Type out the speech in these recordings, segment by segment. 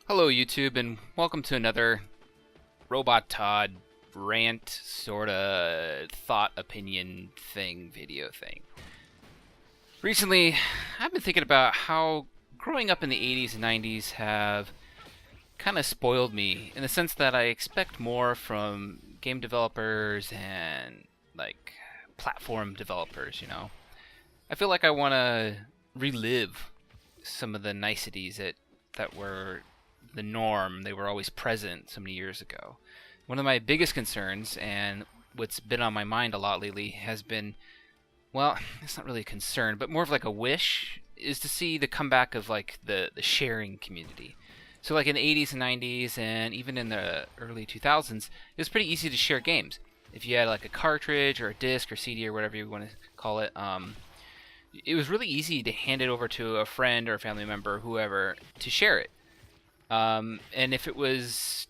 Hello YouTube and welcome to another RobotTodd rant sorta thought opinion thing video thing. Recently I've been thinking about how growing up in the 80s and 90s have kind of spoiled me in the sense that I expect more from game developers and like platform developers, you know. I feel like I want to relive some of the niceties that were the norm. They were always present so many years ago. One of my biggest concerns, and what's been on my mind a lot lately, has been, well, it's not really a concern, but more of like a wish, is to see the comeback of like the sharing community. So like in the 80s and 90s, and even in the early 2000s, it was pretty easy to share games. If you had like a cartridge or a disc or CD or whatever you want to call it, it was really easy to hand it over to a friend or a family member, whoever, to share it. And if it was,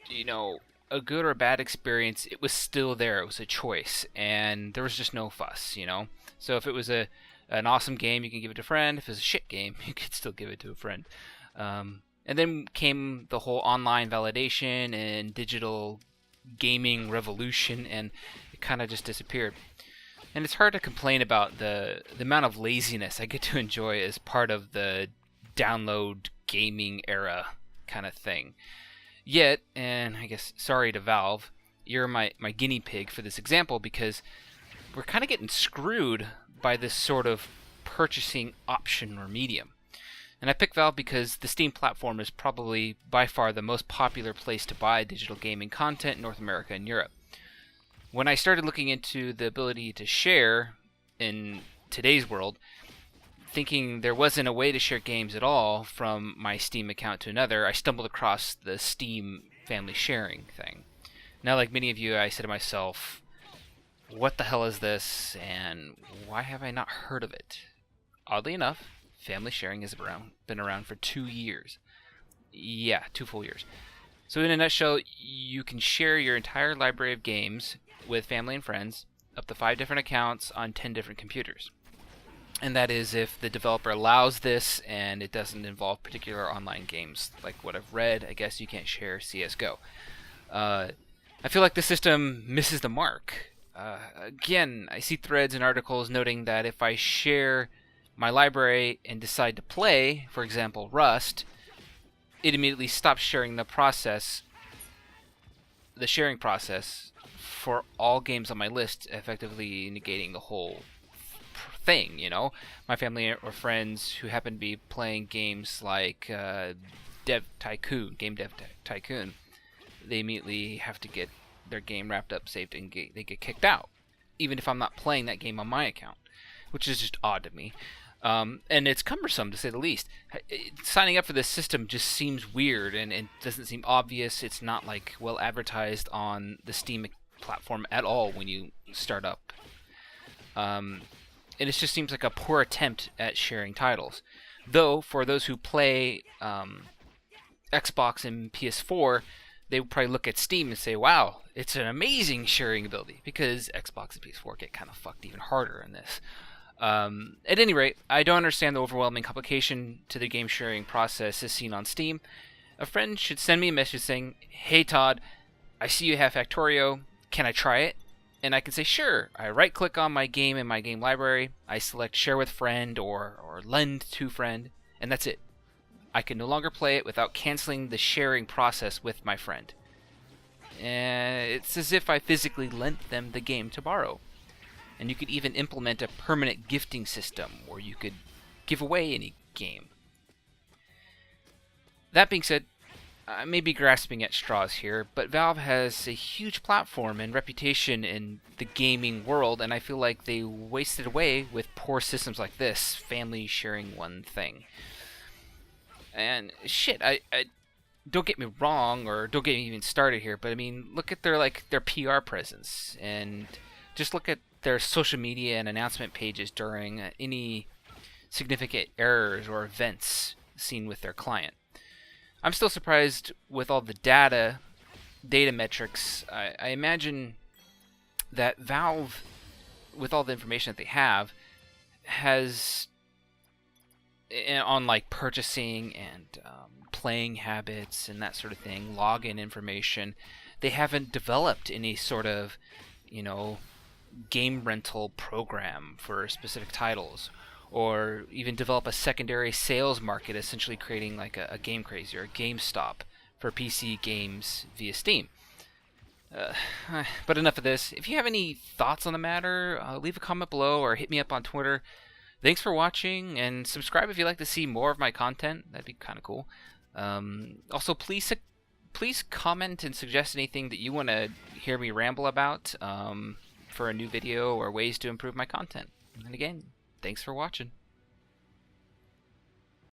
you know, a good or a bad experience, it was still there. It was a choice, and there was just no fuss, you know. So if it was an awesome game, you can give it to a friend. If it was a shit game, you could still give it to a friend. And then came the whole online validation and digital gaming revolution, and it kind of just disappeared. And it's hard to complain about the amount of laziness I get to enjoy as part of the download gaming era kind of thing. Yet, and I guess sorry to Valve, you're my guinea pig for this example, because we're kind of getting screwed by this sort of purchasing option or medium. And I picked Valve because the Steam platform is probably by far the most popular place to buy digital gaming content in North America and Europe. When I started looking into the ability to share in today's world, thinking there wasn't a way to share games at all from my Steam account to another, I stumbled across the Steam family sharing thing. Now, like many of you, I said to myself, what the hell is this, and why have I not heard of it? Oddly enough, family sharing has been around for 2 years. Yeah, 2 full years. So in a nutshell, you can share your entire library of games with family and friends, up to 5 different accounts on 10 different computers. And that is if the developer allows this and it doesn't involve particular online games. Like what I've read, I guess you can't share CSGO. I feel like the system misses the mark. Again, I see threads and articles noting that if I share my library and decide to play, for example, Rust, it immediately stops sharing the sharing process for all games on my list, effectively negating the whole thing, you know. My family or friends who happen to be playing games like Game Dev Tycoon, they immediately have to get their game wrapped up, saved, and they get kicked out, even if I'm not playing that game on my account, which is just odd to me. And it's cumbersome, to say the least. Signing up for this system just seems weird, and it doesn't seem obvious. It's not like well advertised on the Steam platform at all when you start up. And it just seems like a poor attempt at sharing titles. Though, for those who play Xbox and PS4, they would probably look at Steam and say, wow, it's an amazing sharing ability, because Xbox and PS4 get kind of fucked even harder in this. At any rate, I don't understand the overwhelming complication to the game sharing process as seen on Steam. A friend should send me a message saying, hey Todd, I see you have Factorio, can I try it? And I can say, sure. I right-click on my game in my game library, I select share with friend or lend to friend, and that's it. I can no longer play it without canceling the sharing process with my friend. And it's as if I physically lent them the game to borrow. And you could even implement a permanent gifting system where you could give away any game. That being said, I may be grasping at straws here, but Valve has a huge platform and reputation in the gaming world, and I feel like they wasted away with poor systems like this, family sharing one thing. And shit, I don't get me wrong, or don't get me even started here, but I mean, look at their PR presence, and just look at their social media and announcement pages during any significant errors or events seen with their client. I'm still surprised with all the data metrics. I imagine that Valve, with all the information that they have, has on like purchasing and playing habits and that sort of thing, login information. They haven't developed any sort of, game rental program for specific titles, or even develop a secondary sales market, essentially creating like a Game Crazy or a GameStop for PC games via Steam. But enough of this. If you have any thoughts on the matter, leave a comment below or hit me up on Twitter. Thanks for watching, and subscribe if you'd like to see more of my content. That'd be kind of cool. Also, please comment and suggest anything that you want to hear me ramble about for a new video or ways to improve my content. And again, thanks for watching.